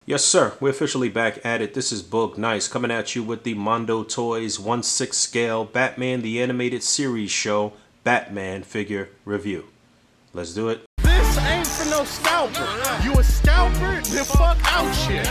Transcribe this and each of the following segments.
Yes, sir. We're officially back at it. This is Boog Nice coming at you with the Mondo Toys 1/6 scale Batman the Animated Series show Batman figure review. Let's do it. This ain't for no scalper. You a scalper? Then fuck out shit.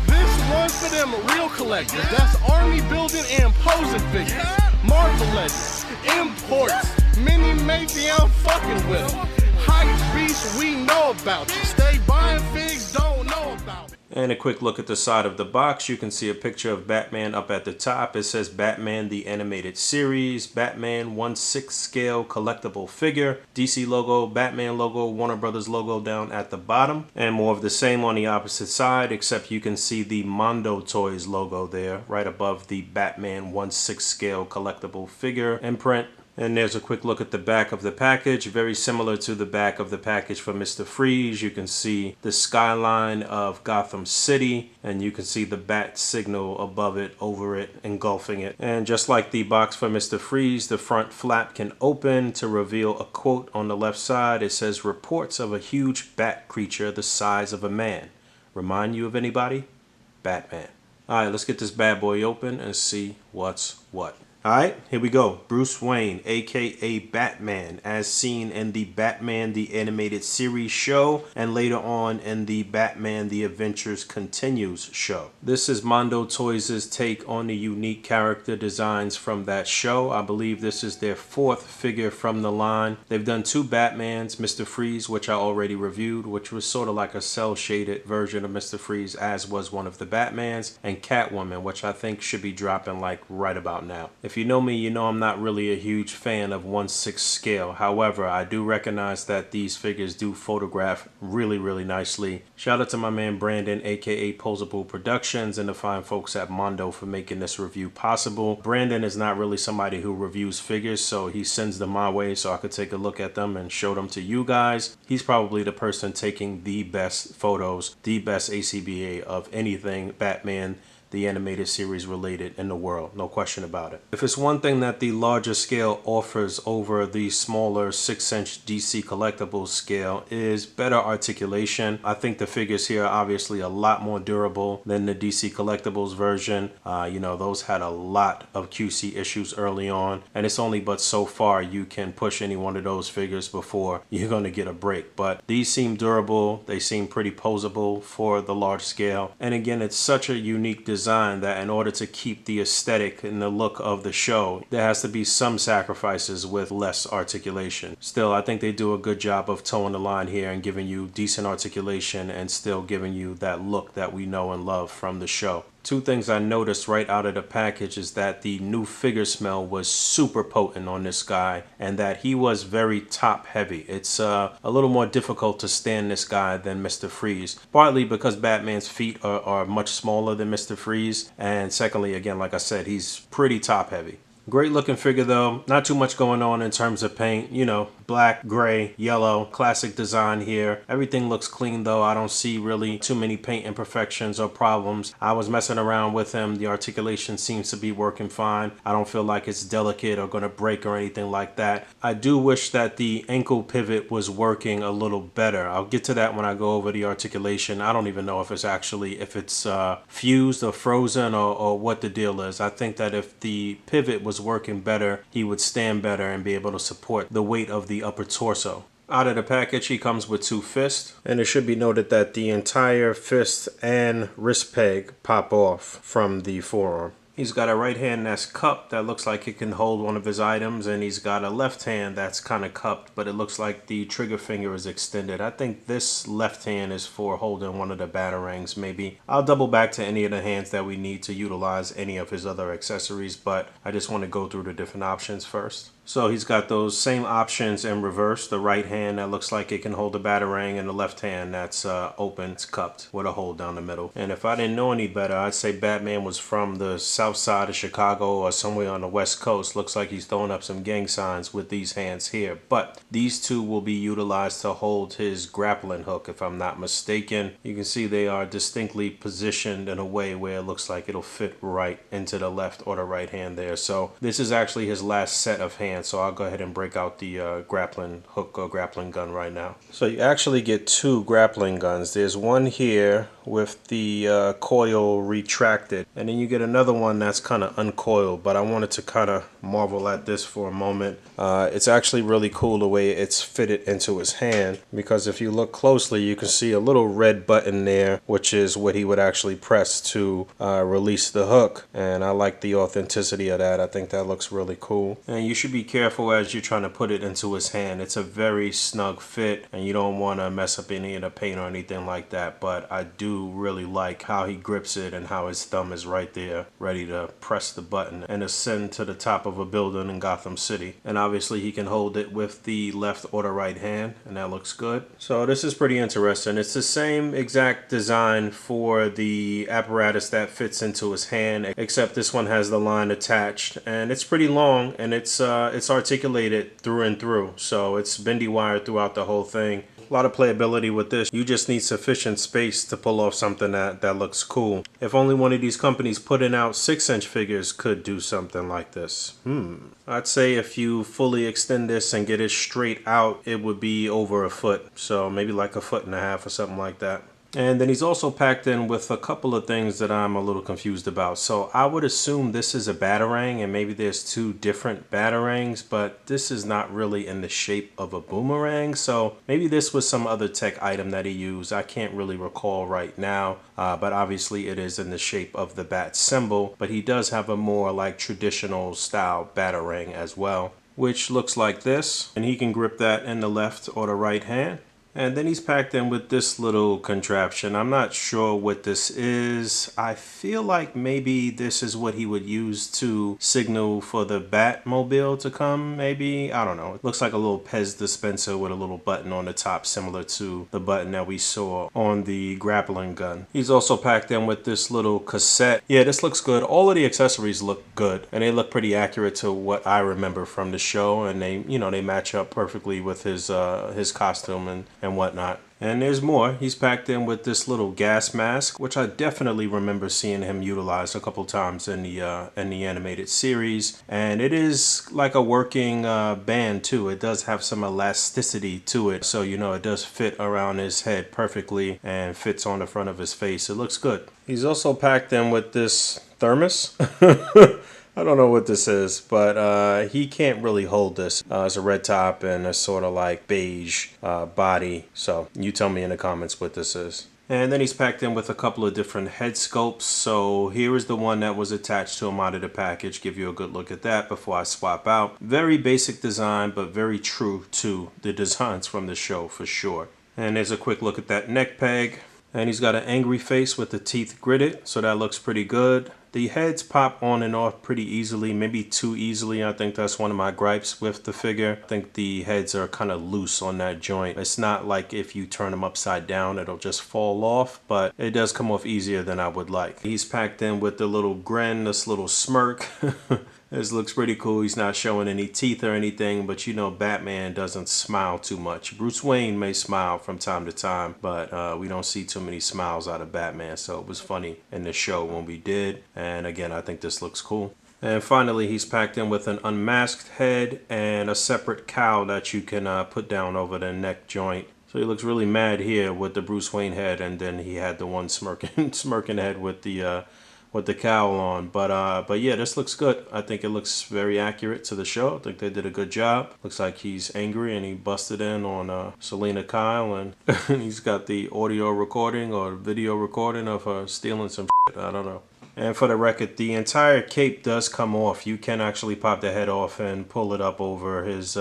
This one's for them real collectors. That's army building and posing figures. Marvel Legends, imports, mini matey, I'm fucking with them. Hype beast, we know about you. Stay buying figs, don't know about it. And a quick look at the side of the box. You can see a picture of Batman up at the top. It says Batman the Animated Series, Batman 1/6 scale collectible figure, DC logo, Batman logo, Warner Brothers logo down at the bottom. And more of the same on the opposite side, except you can see the Mondo Toys logo there, right above the Batman 1/6 scale collectible figure imprint. And there's a quick look at the back of the package, very similar to the back of the package for Mr. Freeze. You can see the skyline of Gotham City, and you can see the bat signal above it, over it, engulfing it. And just like the box for Mr. Freeze, the front flap can open to reveal a quote on the left side. It says, "Reports of a huge bat creature the size of a man. Remind you of anybody? Batman." All right, let's get this bad boy open and see what's what. Alright, here we go. Bruce Wayne, aka Batman, as seen in the Batman the Animated Series show and later on in the Batman the Adventures Continues show. This is Mondo Toys' take on the unique character designs from that show. I believe this is their fourth figure from the line. They've done two Batmans, Mr. Freeze, which I already reviewed, which was sort of like a cel-shaded version of Mr. Freeze, as was one of the Batmans, and Catwoman, which I think should be dropping like right about now. If you know me, you know I'm not really a huge fan of 1/6 scale. However, I do recognize that these figures do photograph really nicely. Shout out to my man Brandon, aka Posable Productions, and the fine folks at Mondo for making this review possible. Brandon is not really somebody who reviews figures, so he sends them my way so I could take a look at them and show them to you guys. He's probably the person taking the best photos, the best ACBA of anything Batman the Animated Series related in the world, no question about it. If it's one thing that the larger scale offers over the smaller 6-inch DC collectibles scale is better articulation. I think the figures here are obviously a lot more durable than the DC collectibles version. You know, those had a lot of QC issues early on, and it's only but so far you can push any one of those figures before you're gonna get a break. But these seem durable, they seem pretty posable for the large scale. And again, it's such a unique design that in order to keep the aesthetic and the look of the show, there has to be some sacrifices with less articulation. Still, I think they do a good job of towing the line here and giving you decent articulation and still giving you that look that we know and love from the show. Two things I noticed right out of the package is that the new figure smell was super potent on this guy and that he was very top heavy. It's a little more difficult to stand this guy than Mr. Freeze, partly because Batman's feet are much smaller than Mr. Freeze, and secondly, again, like I said, he's pretty top heavy. Great looking figure though, not too much going on in terms of paint, you know, black, gray, yellow, classic design here. Everything looks clean though. I don't see really too many paint imperfections or problems. I was messing around with him. The articulation seems to be working fine. I don't feel like it's delicate or going to break or anything like that. I do wish that the ankle pivot was working a little better. I'll get to that when I go over the articulation. I don't even know if it's actually, if it's fused or frozen or what the deal is. I think that if the pivot was working better, he would stand better and be able to support the weight of the upper torso. Out of the package, he comes with two fists, and it should be noted that the entire fist and wrist peg pop off from the forearm. He's got a right hand that's cupped that looks like it can hold one of his items, and he's got a left hand that's kind of cupped, but it looks like the trigger finger is extended. I think this left hand is for holding one of the batarangs, maybe. I'll double back to any of the hands that we need to utilize any of his other accessories, but I just want to go through the different options first. So he's got those same options in reverse. The right hand that looks like it can hold a batarang, and the left hand that's open, it's cupped with a hole down the middle. And if I didn't know any better, I'd say Batman was from the south side of Chicago or somewhere on the west coast. Looks like he's throwing up some gang signs with these hands here. But these two will be utilized to hold his grappling hook, if I'm not mistaken. You can see they are distinctly positioned in a way where it looks like it'll fit right into the left or the right hand there. So this is actually his last set of hands. So I'll go ahead and break out the grappling hook or grappling gun right now. So you actually get two grappling guns. There's one here with the coil retracted, and then you get another one that's kind of uncoiled, but I wanted to kind of marvel at this for a moment. It's actually really cool the way it's fitted into his hand, because if you look closely you can see a little red button there, which is what he would actually press to release the hook, and I like the authenticity of that. I think that looks really cool, and you should be careful as you're trying to put it into his hand. It's a very snug fit and you don't want to mess up any of the paint or anything like that, but I do really like how he grips it and how his thumb is right there ready to press the button and ascend to the top of a building in Gotham City. And obviously he can hold it with the left or the right hand, and that looks good. So this is pretty interesting. It's the same exact design for the apparatus that fits into his hand, except this one has the line attached, and it's pretty long, and it's articulated through and through, so it's bendy wire throughout the whole thing. A lot of playability with this. You just need sufficient space to pull off something that looks cool. If only one of these companies putting out 6-inch figures could do something like this. I'd say if you fully extend this and get it straight out, it would be over a foot. So maybe like 1.5 feet or something like that. And then he's also packed in with a couple of things that I'm a little confused about. So I would assume this is a batarang, and maybe there's 2 different batarangs, but this is not really in the shape of a boomerang. So maybe this was some other tech item that he used. I can't really recall right now, but obviously it is in the shape of the bat symbol. But he does have a more like traditional style batarang as well, which looks like this. And he can grip that in the left or the right hand. And then he's packed in with this little contraption. I'm not sure what this is. I feel like maybe this is what he would use to signal for the Batmobile to come, maybe. I don't know. It looks like a little Pez dispenser with a little button on the top, similar to the button that we saw on the grappling gun. He's also packed in with this little cassette. Yeah, this looks good. All of the accessories look good, and they look pretty accurate to what I remember from the show, and they, you know, they match up perfectly with his costume and whatnot. And there's more. He's packed in with this little gas mask, which I definitely remember seeing him utilize a couple times in the animated series. And it is like a working band too. It does have some elasticity to it, so you know it does fit around his head perfectly and fits on the front of his face. It looks good. He's also packed in with this thermos. I don't know what this is, but he can't really hold this. It's a red top and a sort of like beige body. So you tell me in the comments what this is. And then he's packed in with a couple of different head sculpts. So here is the one that was attached to him out of the package. Give you a good look at that before I swap out. Very basic design, but very true to the designs from the show for sure. And there's a quick look at that neck peg. And he's got an angry face with the teeth gritted, so that looks pretty good. The heads pop on and off pretty easily, maybe too easily. I think that's one of my gripes with the figure. I think the heads are kind of loose on that joint. It's not like if you turn them upside down, it'll just fall off, but it does come off easier than I would like. He's packed in with the little grin, this little smirk. This looks pretty cool. He's not showing any teeth or anything, but you know Batman doesn't smile too much. Bruce Wayne may smile from time to time, but we don't see too many smiles out of Batman, so it was funny in the show when we did. And again, I think this looks cool. And finally, he's packed in with an unmasked head and a separate cowl that you can put down over the neck joint. So he looks really mad here with the Bruce Wayne head, and then he had the one smirking head with the cowl on. But yeah, this looks good. I think it looks very accurate to the show. I think they did a good job. Looks like he's angry and he busted in on Selena Kyle, and he's got the audio recording or video recording of her stealing some shit. I don't know. And for the record, the entire cape does come off. You can actually pop the head off and pull it up over his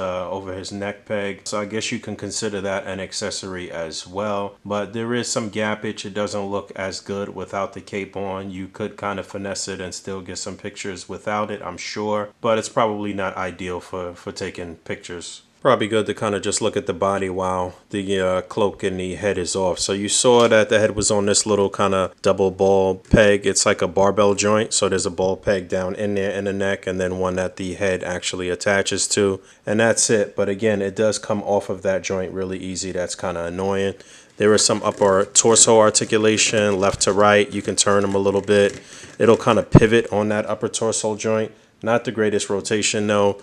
neck peg. So I guess you can consider that an accessory as well. But there is some gappage. It doesn't look as good without the cape on. You could kind of finesse it and still get some pictures without it, I'm sure. But it's probably not ideal for taking pictures. Probably good to kind of just look at the body while the cloak and the head is off. So you saw that the head was on this little kind of double ball peg. It's like a barbell joint. So there's a ball peg down in there in the neck, and then one that the head actually attaches to. And that's it. But again, it does come off of that joint really easy. That's kind of annoying. There is some upper torso articulation, left to right. You can turn them a little bit. It'll kind of pivot on that upper torso joint. Not the greatest rotation, though.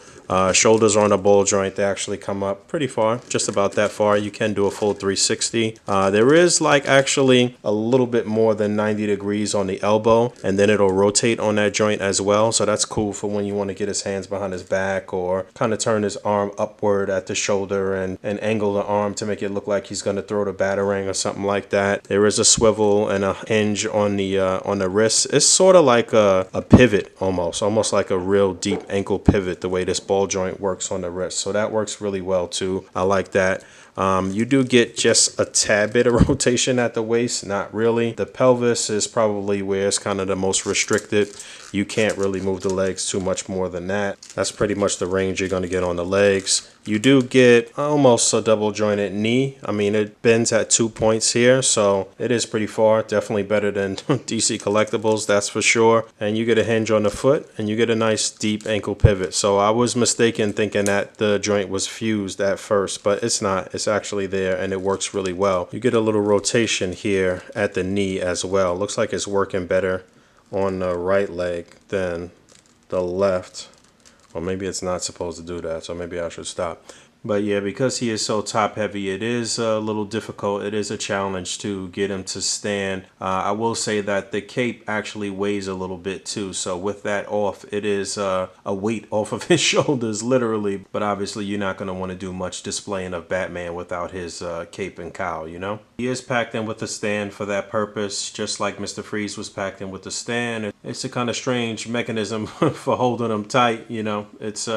Shoulders are on a ball joint. They actually come up pretty far, just about that far. You can do a full 360. There is like actually a little bit more than 90 degrees on the elbow, and then it'll rotate on that joint as well. So that's cool for when you want to get his hands behind his back or kind of turn his arm upward at the shoulder and angle the arm to make it look like he's going to throw the batarang or something like that. There is a swivel and a hinge on the wrist. It's sort of like a pivot almost like a real deep ankle pivot, the way this ball joint works on the wrist. So that works really well too. I like that. You do get just a tad bit of rotation at the waist, not really. The pelvis is probably where it's kind of the most restricted. You can't really move the legs too much more than that. That's pretty much the range you're going to get on the legs. You do get almost a double jointed knee. I mean, it bends at 2 points here, so it is pretty far. Definitely better than DC Collectibles, that's for sure. And you get a hinge on the foot, and you get a nice deep ankle pivot. So I was mistaken thinking that the joint was fused at first, but it's not. It's actually there, and it works really well. You get a little rotation here at the knee as well. Looks like it's working better on the right leg than the left. Or maybe it's not supposed to do that, so maybe I should stop. But yeah, because he is so top heavy, it is a little difficult. It is a challenge to get him to stand. I will say that the cape actually weighs a little bit too. So with that off, it is a weight off of his shoulders, literally. But obviously, you're not going to want to do much displaying of Batman without his cape and cowl, you know? He is packed in with a stand for that purpose, just like Mr. Freeze was packed in with the stand. It's a kind of strange mechanism for holding him tight, you know? It's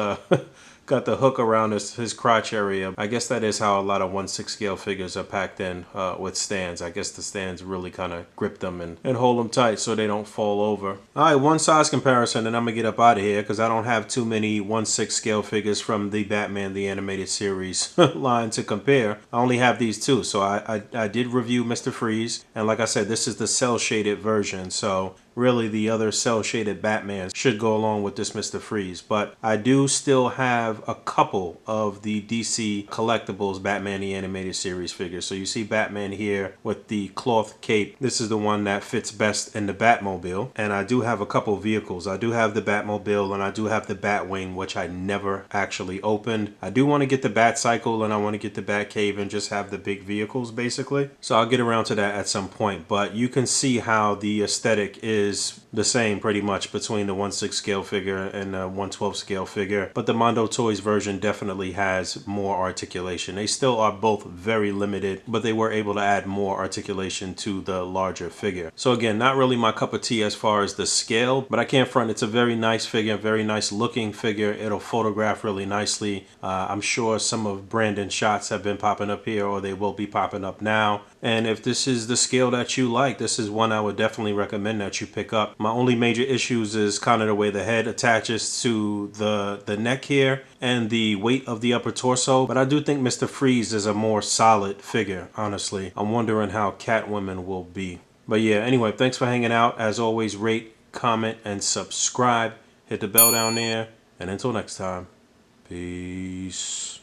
got the hook around his crotch area. I guess that is how a lot of 1/6 scale figures are packed in with stands. I guess the stands really kind of grip them and hold them tight so they don't fall over. All right, one size comparison, and I'm gonna get up out of here because I don't have too many 1/6 scale figures from the Batman the Animated Series line to compare. I only have these two, so I did review Mr. Freeze, and like I said, this is the cell shaded version, so really the other cell shaded Batman should go along with this Mr. Freeze. But I do still have a couple of the DC Collectibles Batman the Animated Series figures. So you see Batman here with the cloth cape. This is the one that fits best in the Batmobile. And I do have a couple vehicles. I do have the Batmobile and I do have the Batwing, which I never actually opened. I do want to get the Batcycle and I want to get the Batcave and just have the big vehicles basically. So I'll get around to that at some point. But you can see how the aesthetic is the same pretty much between the 1/6 scale figure and the 1/12 scale figure, but the Mondo Toys version definitely has more articulation. They still are both very limited, but they were able to add more articulation to the larger figure. So again, not really my cup of tea as far as the scale, but I can't front. It's a very nice figure, very nice looking figure. It'll photograph really nicely. I'm sure some of Brandon's shots have been popping up here, or they will be popping up now. And if this is the scale that you like, this is one I would definitely recommend that you pick up. My only major issues is kind of the way the head attaches to the neck here and the weight of the upper torso. But I do think Mr. Freeze is a more solid figure, honestly. I'm wondering how Catwoman will be. But yeah, anyway, thanks for hanging out. As always, rate, comment, and subscribe. Hit the bell down there. And until next time, peace.